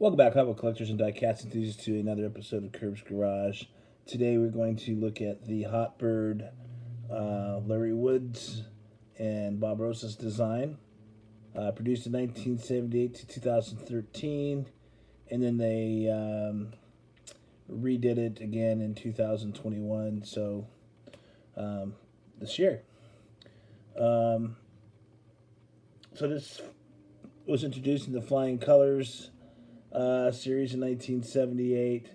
Welcome back, Hot Wheel Collectors and Diecast enthusiasts, to another episode of Curbs Garage. Today we're going to look at the Hot Bird Larry Woods and Bob Rosa's design. Produced in 1978 to 2013, and then they redid it again in 2021, so this year. So this was introduced in the Flying Colors series in 1978,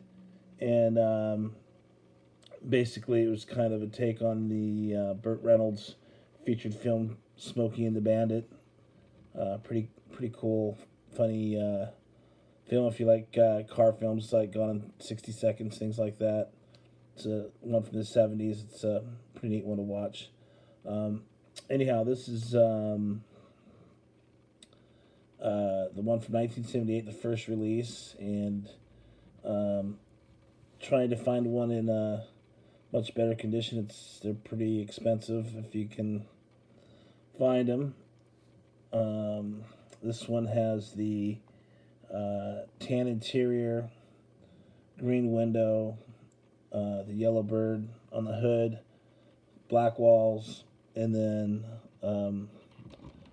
and basically it was kind of a take on the Burt Reynolds featured film Smokey and the Bandit. Pretty cool, funny film if you like car films like Gone in 60 Seconds, things like that. It's one from the 70s. It's a pretty neat one to watch. Anyhow, this is the one from 1978, the first release, and trying to find one in much better condition. They're pretty expensive if you can find them. This one has the tan interior, green window, the yellow bird on the hood, black walls, and then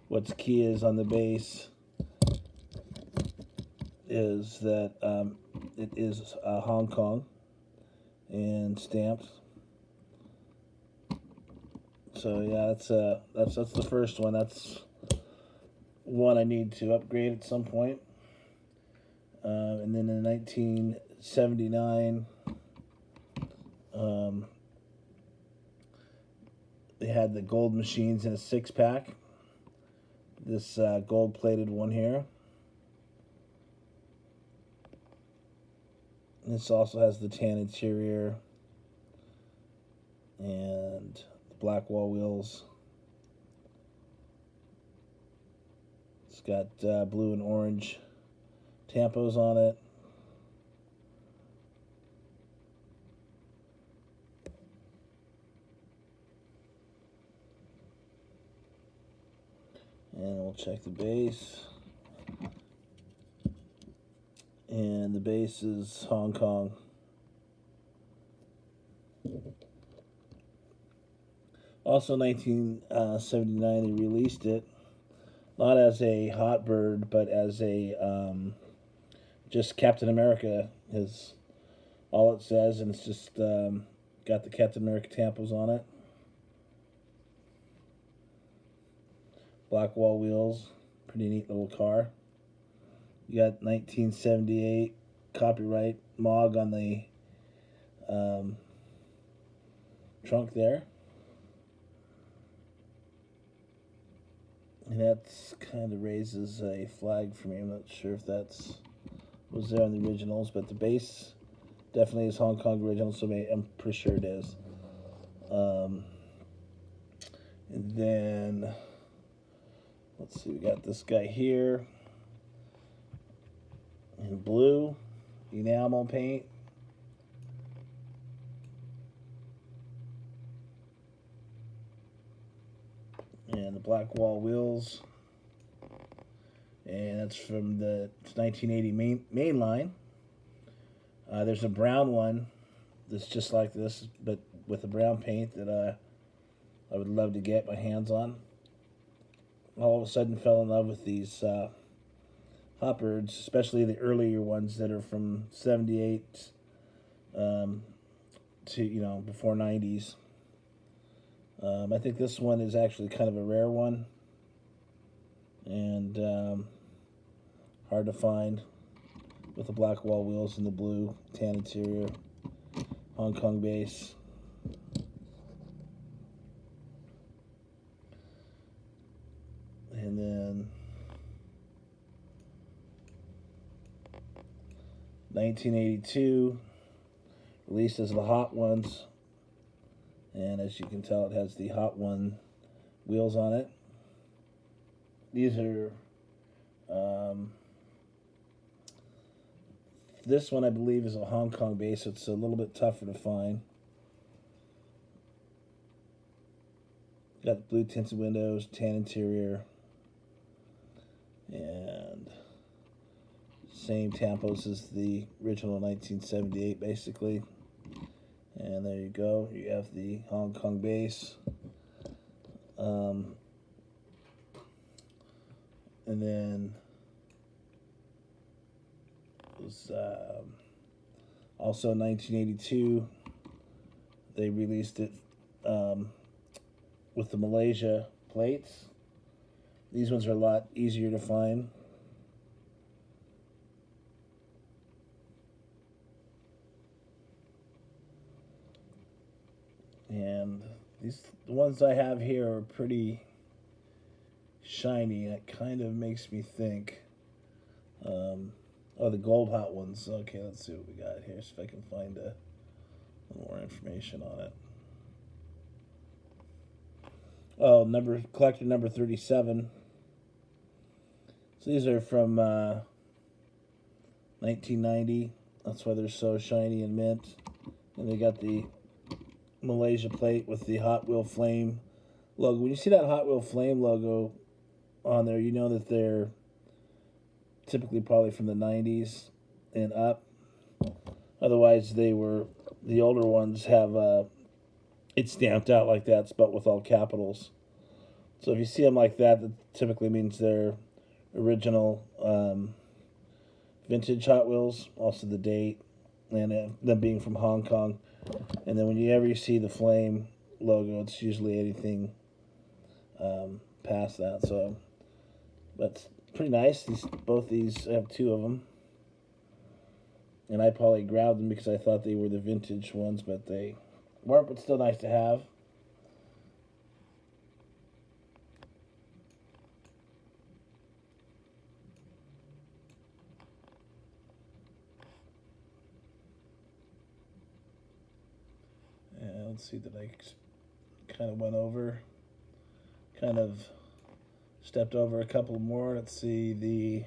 what's key is on the base is that it is Hong Kong and stamped. So yeah, that's the first one. That's one I need to upgrade at some point. And then in 1979, they had the gold machines in a 6-pack. This gold-plated one here. This also has the tan interior and the black wall wheels. It's got blue and orange tampos on it. And we'll check the base. And the base is Hong Kong. Also, 1979, they released it not as a Hot Bird, but as a just Captain America is all it says, and it's just got the Captain America tampos on it. Black wall wheels, pretty neat little car. You got 1978 copyright MOG on the trunk there. And that's kind of raises a flag for me. I'm not sure if that's was there on the originals, but the base definitely is Hong Kong original, so I'm pretty sure it is. And then, let's see, we got this guy here in blue, enamel paint. And the black wall wheels. And that's from the 1980 main line. There's a brown one that's just like this, but with the brown paint that I would love to get my hands on. All of a sudden fell in love with these Hot Birds, especially the earlier ones that are from 78 to, before 90s. I think this one is actually kind of a rare one and hard to find, with the black wall wheels and the blue tan interior, Hong Kong base. And then 1982, released as the Hot Ones. And as you can tell, it has the Hot One wheels on it. These are, this one I believe is a Hong Kong base, so it's a little bit tougher to find. Got the blue tinted windows, tan interior, and same tampos as the original 1978, basically. And there you go. You have the Hong Kong base. And then it was also in 1982, they released it with the Malaysia plates. These ones are a lot easier to find. And the ones I have here are pretty shiny. It kind of makes me think. Oh, the gold hot ones. Okay, let's see what we got here. See if I can find a little more information on it. Oh, collector number 37. So these are from 1990. That's why they're so shiny and mint. And they got the Malaysia plate with the Hot Wheel Flame logo. When you see that Hot Wheel Flame logo on there, you know that they're typically probably from the 90s and up. Otherwise, the older ones have it stamped out like that, spelled with all capitals. So if you see them like that, that typically means they're original vintage Hot Wheels. Also the date, and them being from Hong Kong. And then whenever you see the Flame logo, it's usually anything past that. So that's pretty nice. Both these, I have two of them. And I probably grabbed them because I thought they were the vintage ones, but they weren't, but still nice to have. And let's see that I kind of went over, kind of stepped over a couple more. Let's see the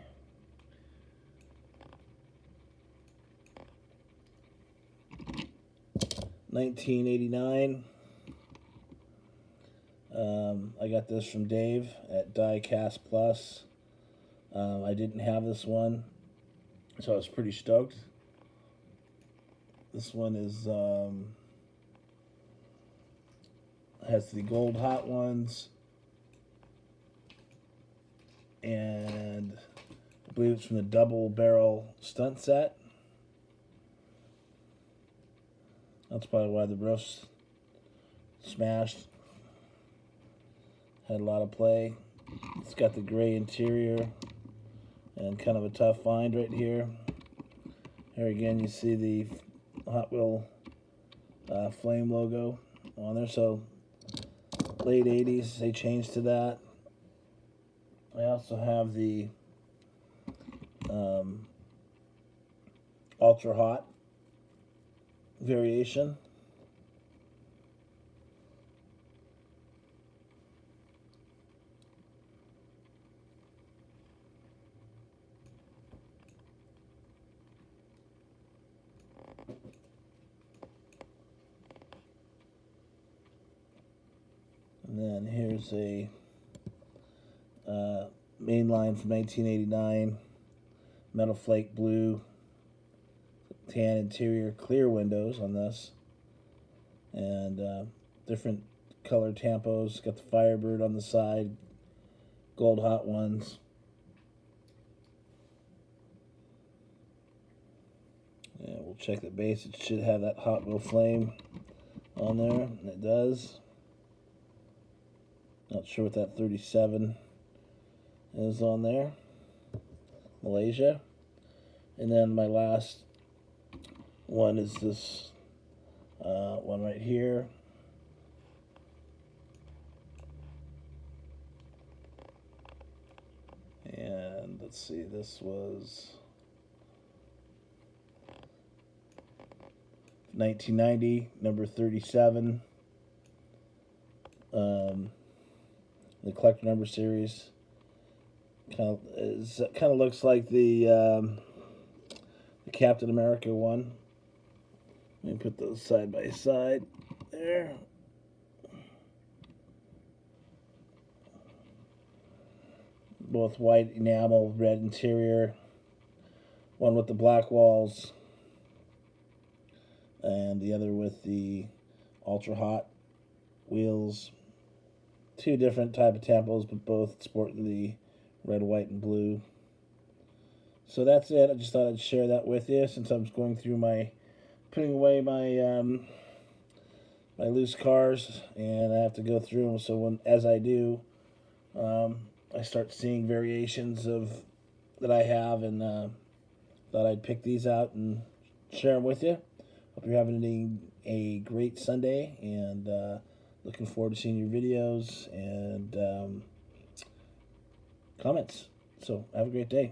$19.89. I got this from Dave at Diecast Plus. I didn't have this one, so I was pretty stoked. This one is has the gold hot ones, and I believe it's from the double barrel stunt set. That's probably why the roof's smashed. Had a lot of play. It's got the gray interior and kind of a tough find right here. Here again, you see the Hot Wheel Flame logo on there. So late 80s, they changed to that. I also have the Ultra Hot variation. And then here's a mainline from 1989, metal flake blue, tan interior, clear windows on this, and different color tampos. Got the Firebird on the side, gold hot ones. And we'll check the base. It should have that Hot Wheel Flame on there, and it does. Not sure what that 37 is on there. Malaysia. And then my last one is this one right here. And let's see, this was 1990, number 37. The collector number series kind of looks like the Captain America one. Let me put those side by side there. Both white enamel, red interior. one with the black walls, and the other with the ultra hot wheels. Two different type of Tampos, but both sporting the red, white, and blue. So that's it. I just thought I'd share that with you since I'm going through putting away my loose cars, and I have to go through them. So as I do, I start seeing variations that I have, and thought I'd pick these out and share them with you. Hope you're having a great Sunday, and looking forward to seeing your videos and comments. So have a great day.